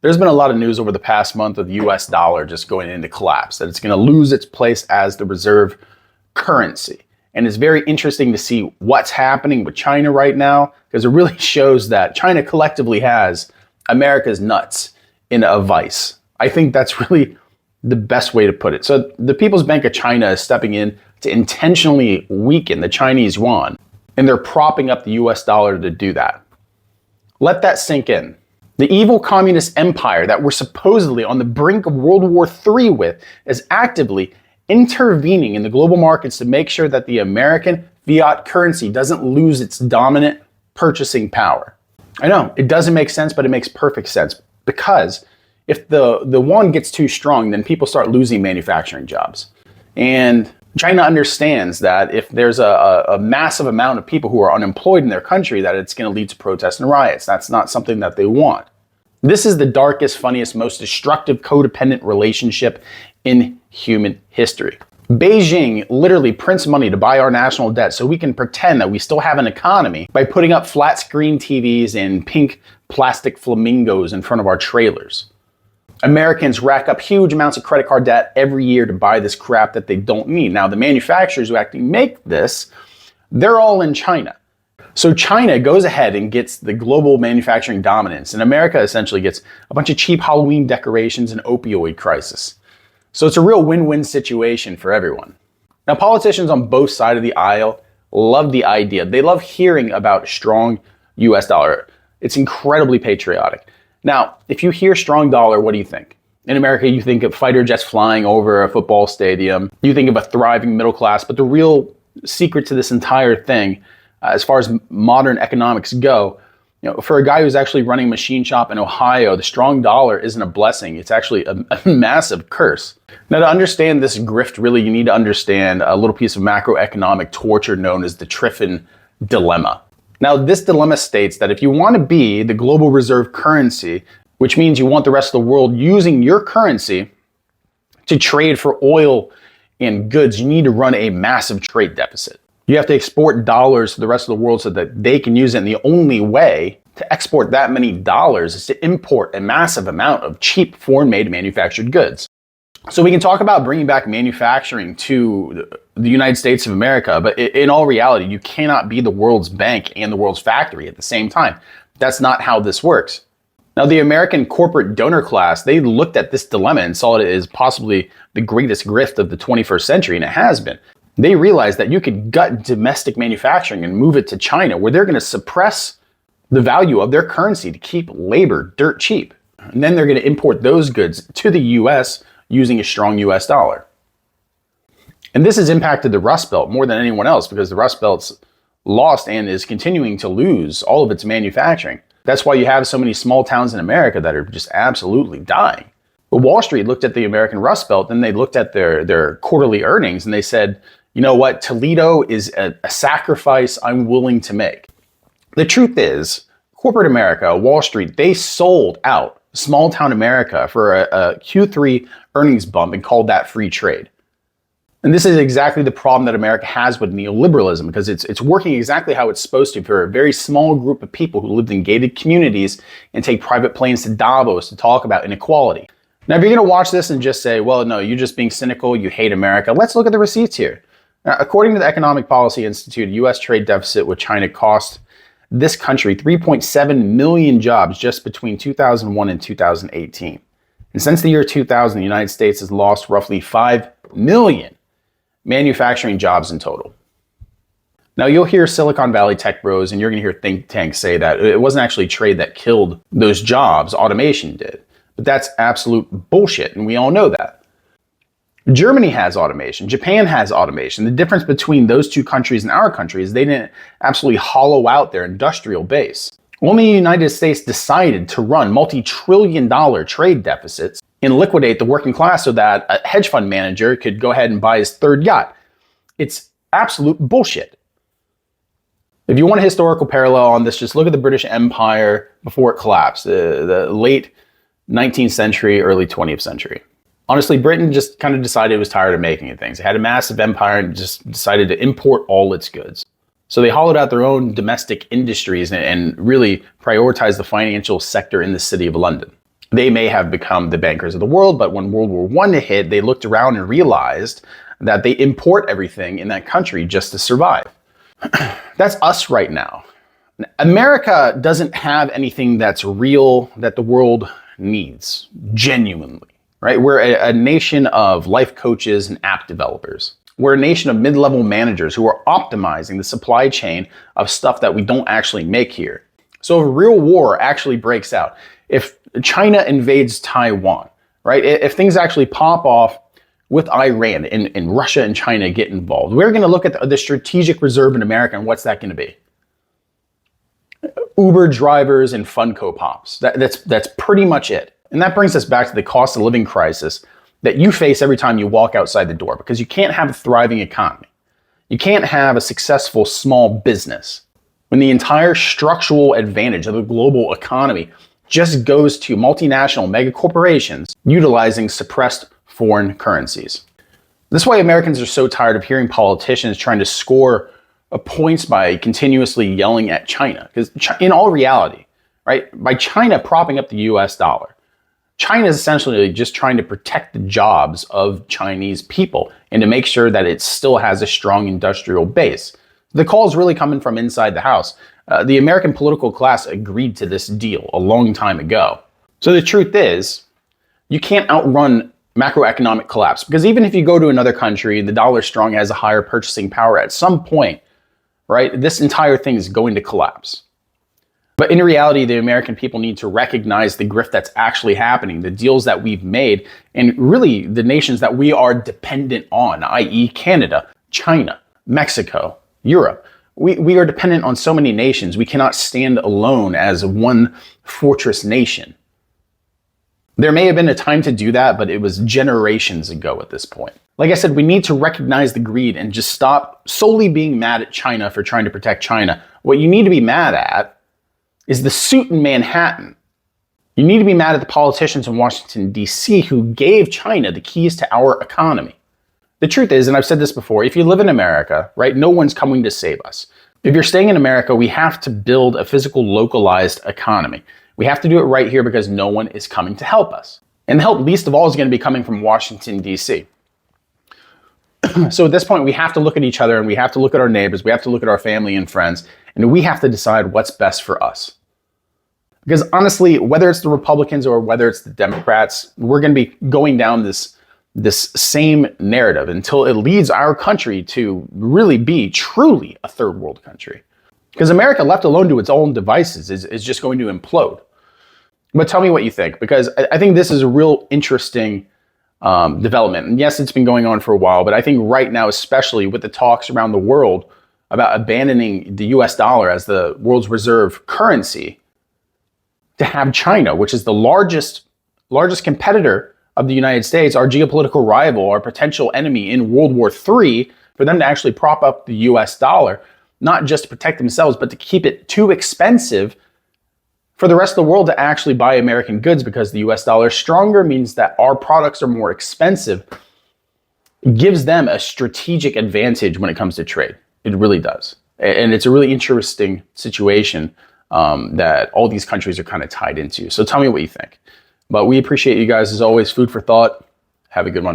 There's been a lot of news over the past month of the US dollar just going into collapse, that it's going to lose its place as the reserve currency. And it's very interesting to see what's happening with China right now, because it really shows that China collectively has America's nuts in a vice. I think that's really the best way to put it. So the People's Bank of China is stepping in to intentionally weaken the Chinese yuan, and they're propping up the US dollar to do that. Let that sink in. The evil communist empire that we're supposedly on the brink of World War III with is actively intervening in the global markets to make sure that the American fiat currency doesn't lose its dominant purchasing power. I know, it doesn't make sense, but it makes perfect sense, because if the yuan gets too strong, then people start losing manufacturing jobs. And China understands that if there's a massive amount of people who are unemployed in their country, that it's going to lead to protests and riots. That's not something that they want. This is the darkest, funniest, most destructive codependent relationship in human history. Beijing literally prints money to buy our national debt so we can pretend that we still have an economy by putting up flat screen TVs and pink plastic flamingos in front of our trailers. Americans rack up huge amounts of credit card debt every year to buy this crap that they don't need. Now, the manufacturers who actually make this, they're all in China. So China goes ahead and gets the global manufacturing dominance, and America essentially gets a bunch of cheap Halloween decorations and opioid crisis. So it's a real win-win situation for everyone. Now, politicians on both sides of the aisle love the idea. They love hearing about strong US dollar. It's incredibly patriotic. Now, if you hear strong dollar, what do you think? In America, you think of fighter jets flying over a football stadium. You think of a thriving middle class. But the real secret to this entire thing, as far as modern economics go, for a guy who's actually running a machine shop in Ohio, the strong dollar isn't a blessing. It's actually a massive curse. Now, to understand this grift, really, you need to understand a little piece of macroeconomic torture known as the Triffin Dilemma. Now, this dilemma states that if you want to be the global reserve currency, which means you want the rest of the world using your currency to trade for oil and goods, you need to run a massive trade deficit. You have to export dollars to the rest of the world so that they can use it. And the only way to export that many dollars is to import a massive amount of cheap foreign-made manufactured goods. So we can talk about bringing back manufacturing to the United States of America, but in all reality, you cannot be the world's bank and the world's factory at the same time. That's not how this works. Now, the American corporate donor class, they looked at this dilemma and saw it as possibly the greatest grift of the 21st century, and it has been. They realized that you could gut domestic manufacturing and move it to China, where they're going to suppress the value of their currency to keep labor dirt cheap. And then they're going to import those goods to the US using a strong US dollar. And this has impacted the Rust Belt more than anyone else, because the Rust Belt's lost and is continuing to lose all of its manufacturing. That's why you have so many small towns in America that are just absolutely dying. But Wall Street looked at the American Rust Belt, and they looked at their quarterly earnings, and they said, you know what, Toledo is a sacrifice I'm willing to make. The truth is, corporate America, Wall Street, they sold out small town America for a Q3 earnings bump and called that free trade. And this is exactly the problem that America has with neoliberalism, because it's working exactly how it's supposed to for a very small group of people who lived in gated communities and take private planes to Davos to talk about inequality. Now, if you're going to watch this and just say, well, no, you're just being cynical, you hate America, let's look at the receipts here. Now, according to the Economic Policy Institute, U.S. trade deficit with China cost this country 3.7 million jobs just between 2001 and 2018. And since the year 2000, the United States has lost roughly 5 million manufacturing jobs in total. Now, you'll hear Silicon Valley tech bros, and you're going to hear think tanks say that it wasn't actually trade that killed those jobs, automation did. But that's absolute bullshit, and we all know that. Germany has automation. Japan has automation. The difference between those two countries and our country is they didn't absolutely hollow out their industrial base. Only the United States decided to run multi-trillion-dollar trade deficits and liquidate the working class so that a hedge fund manager could go ahead and buy his third yacht. It's absolute bullshit. If you want a historical parallel on this, just look at the British Empire before it collapsed, the late 19th century, early 20th century. Honestly, Britain just kind of decided it was tired of making things. It had a massive empire and just decided to import all its goods. So they hollowed out their own domestic industries and really prioritized the financial sector in the city of London. They may have become the bankers of the world, but when World War I hit, they looked around and realized that they import everything in that country just to survive. That's us right now. America doesn't have anything that's real that the world needs, genuinely, right? We're a nation of life coaches and app developers. We're a nation of mid-level managers who are optimizing the supply chain of stuff that we don't actually make here. So if a real war actually breaks out, if China invades Taiwan, right? If things actually pop off with Iran and Russia and China get involved, we're going to look at the strategic reserve in America, and what's that going to be? Uber drivers and Funko Pops. That's pretty much it. And that brings us back to the cost of living crisis that you face every time you walk outside the door, because you can't have a thriving economy. You can't have a successful small business when the entire structural advantage of the global economy just goes to multinational mega corporations utilizing suppressed foreign currencies. This is why Americans are so tired of hearing politicians trying to score points by continuously yelling at China. Because in all reality, right, by China propping up the US dollar, China is essentially just trying to protect the jobs of Chinese people and to make sure that it still has a strong industrial base. The call is really coming from inside the house. The American political class agreed to this deal a long time ago. So the truth is, you can't outrun macroeconomic collapse, because even if you go to another country, the dollar strong has a higher purchasing power at some point, right? This entire thing is going to collapse. But in reality, the American people need to recognize the grift that's actually happening, the deals that we've made, and really the nations that we are dependent on, i.e. Canada, China, Mexico, Europe. We are dependent on so many nations. We cannot stand alone as one fortress nation. There may have been a time to do that, but it was generations ago at this point. Like I said, we need to recognize the greed and just stop solely being mad at China for trying to protect China. What you need to be mad at is the suit in Manhattan. You need to be mad at the politicians in Washington, D.C. who gave China the keys to our economy. The truth is, and I've said this before, if you live in America, right, no one's coming to save us. If you're staying in America, we have to build a physical, localized economy. We have to do it right here because no one is coming to help us. And the help, least of all, is going to be coming from Washington, D.C. So at this point, we have to look at each other and we have to look at our neighbors. We have to look at our family and friends, and we have to decide what's best for us. Because honestly, whether it's the Republicans or whether it's the Democrats, we're going to be going down this same narrative until it leads our country to really be truly a third world country. Because America, left alone to its own devices, is just going to implode. But tell me what you think, because I think this is a real interesting development. And yes, it's been going on for a while, but I think right now, especially with the talks around the world about abandoning the US dollar as the world's reserve currency, to have China, which is the largest competitor of the United States, our geopolitical rival, our potential enemy in World War III, for them to actually prop up the US dollar, not just to protect themselves, but to keep it too expensive for the rest of the world to actually buy American goods, because the US dollar is stronger, means that our products are more expensive. It gives them a strategic advantage when it comes to trade. It really does. And it's a really interesting situation that all these countries are kind of tied into. So tell me what you think. But we appreciate you guys as always. Food for thought. Have a good one.